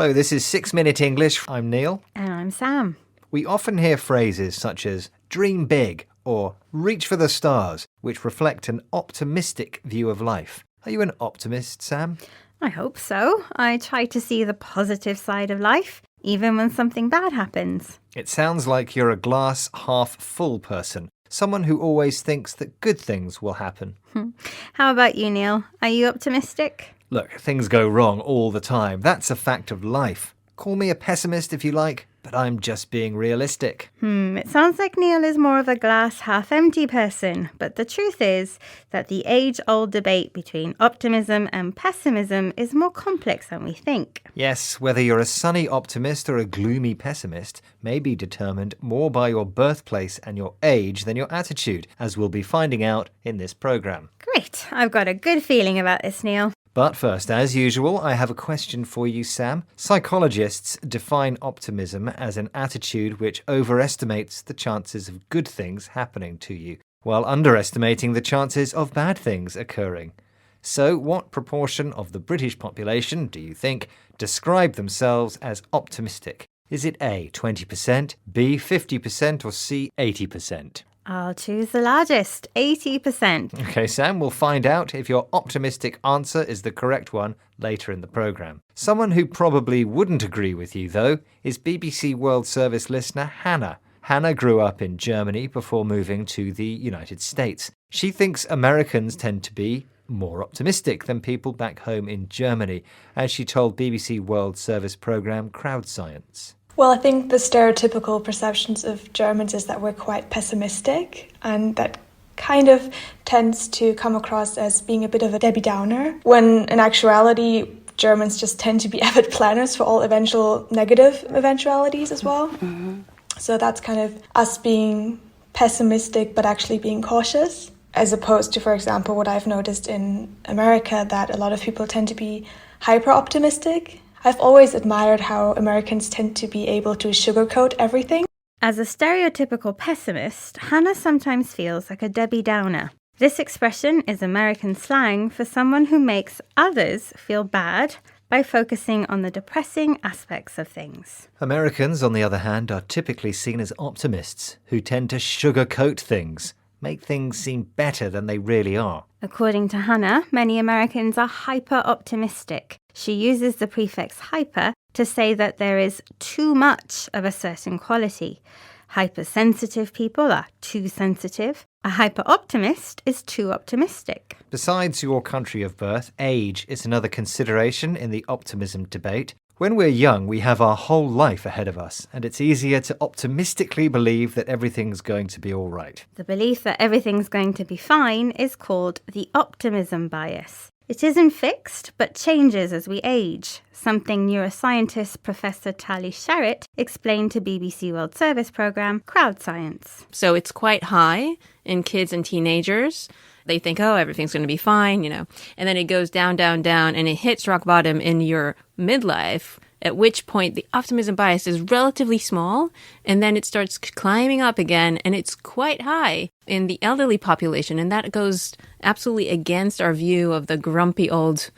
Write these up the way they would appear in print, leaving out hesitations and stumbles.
Hello, this is 6 Minute English. I'm Neil. And I'm Sam. We often hear phrases such as dream big or reach for the stars, which reflect an optimistic view of life. Are you an optimist, Sam? I hope so. I try to see the positive side of life, even when something bad happens. It sounds like you're a glass half full person, someone who always thinks that good things will happen. How about you, Neil? Are you optimistic? Look, things go wrong all the time. That's a fact of life. Call me a pessimist if you like, but I'm just being realistic. It sounds like Neil is more of a glass half empty person, but the truth is that the age-old debate between optimism and pessimism is more complex than we think. Yes, whether you're a sunny optimist or a gloomy pessimist may be determined more by your birthplace and your age than your attitude, as we'll be finding out in this programme. Great. I've got a good feeling about this, Neil. But first, as usual, I have a question for you, Sam. Psychologists define optimism as an attitude which overestimates the chances of good things happening to you, while underestimating the chances of bad things occurring. So, what proportion of the British population, do you think, describe themselves as optimistic? Is it A, 20%, B, 50%, or C, 80%? I'll choose the largest, 80%. Okay, Sam, we'll find out if your optimistic answer is the correct one later in the programme. Someone who probably wouldn't agree with you, though, is BBC World Service listener Hannah. Hannah grew up in Germany before moving to the United States. She thinks Americans tend to be more optimistic than people back home in Germany, as she told BBC World Service programme Crowd Science. Well, I think the stereotypical perceptions of Germans is that we're quite pessimistic, and that kind of tends to come across as being a bit of a Debbie Downer, when in actuality Germans just tend to be avid planners for all eventual negative eventualities as well. So that's kind of us being pessimistic but actually being cautious, as opposed to, for example, what I've noticed in America, that a lot of people tend to be hyper-optimistic. I've always admired how Americans tend to be able to sugarcoat everything. As a stereotypical pessimist, Hannah sometimes feels like a Debbie Downer. This expression is American slang for someone who makes others feel bad by focusing on the depressing aspects of things. Americans, on the other hand, are typically seen as optimists who tend to sugarcoat things, make things seem better than they really are. According to Hannah, many Americans are hyper-optimistic. She uses the prefix hyper to say that there is too much of a certain quality. Hypersensitive people are too sensitive. A hyper-optimist is too optimistic. Besides your country of birth, age is another consideration in the optimism debate. When we're young, we have our whole life ahead of us, and it's easier to optimistically believe that everything's going to be all right. The belief that everything's going to be fine is called the optimism bias. It isn't fixed, but changes as we age, something neuroscientist Professor Tali Sharrett explained to BBC World Service programme Crowd Science. So it's quite high in kids and teenagers. They think, oh, everything's going to be fine, and then it goes down, down, down, and it hits rock bottom in your midlife, at which point the optimism bias is relatively small, and then it starts climbing up again, and it's quite high in the elderly population, and that goes absolutely against our view of the grumpy old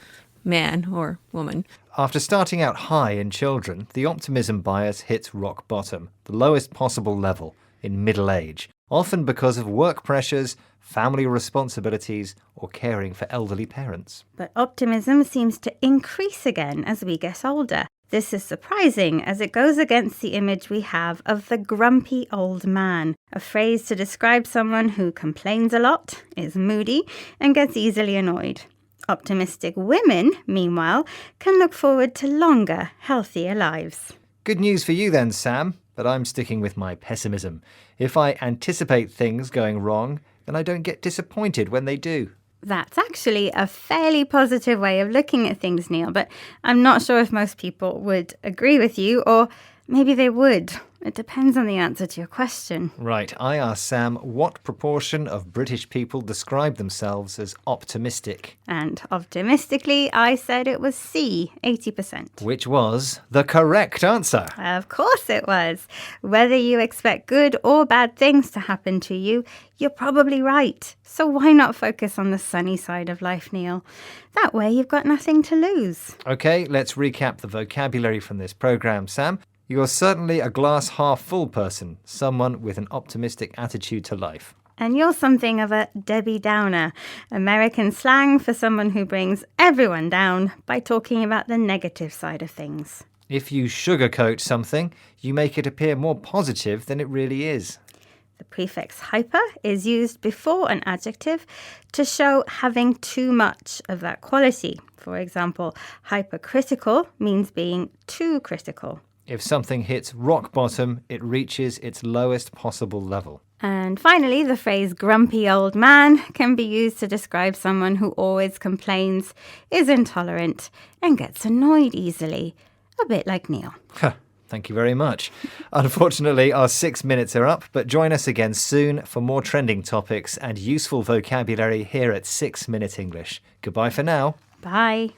man or woman. After starting out high in children, the optimism bias hits rock bottom, the lowest possible level, in middle age, often because of work pressures, family responsibilities, or caring for elderly parents. But optimism seems to increase again as we get older. This is surprising, as it goes against the image we have of the grumpy old man, a phrase to describe someone who complains a lot, is moody, and gets easily annoyed. Optimistic women, meanwhile, can look forward to longer, healthier lives. Good news for you then, Sam, but I'm sticking with my pessimism. If I anticipate things going wrong, then I don't get disappointed when they do. That's actually a fairly positive way of looking at things, Neil, but I'm not sure if most people would agree with you, or Maybe they would. It depends on the answer to your question. Right, I asked Sam what proportion of British people describe themselves as optimistic, And optimistically, I said it was C, 80%. which was the correct answer. Of course it was. Whether you expect good or bad things to happen to you, you're probably right. So why not focus on the sunny side of life, Neil? That way you've got nothing to lose. Okay, let's recap the vocabulary from this programme, Sam. You're certainly a glass half full person, someone with an optimistic attitude to life. And you're something of a Debbie Downer, American slang for someone who brings everyone down by talking about the negative side of things. If you sugarcoat something, you make it appear more positive than it really is. The prefix hyper is used before an adjective to show having too much of that quality. For example, hypercritical means being too critical. If something hits rock bottom, it reaches its lowest possible level. And finally, the phrase grumpy old man can be used to describe someone who always complains, is intolerant, and gets annoyed easily. A bit like Neil. Thank you very much. Unfortunately, our 6 minutes are up, but join us again soon for more trending topics and useful vocabulary here at 6 Minute English. Goodbye for now. Bye.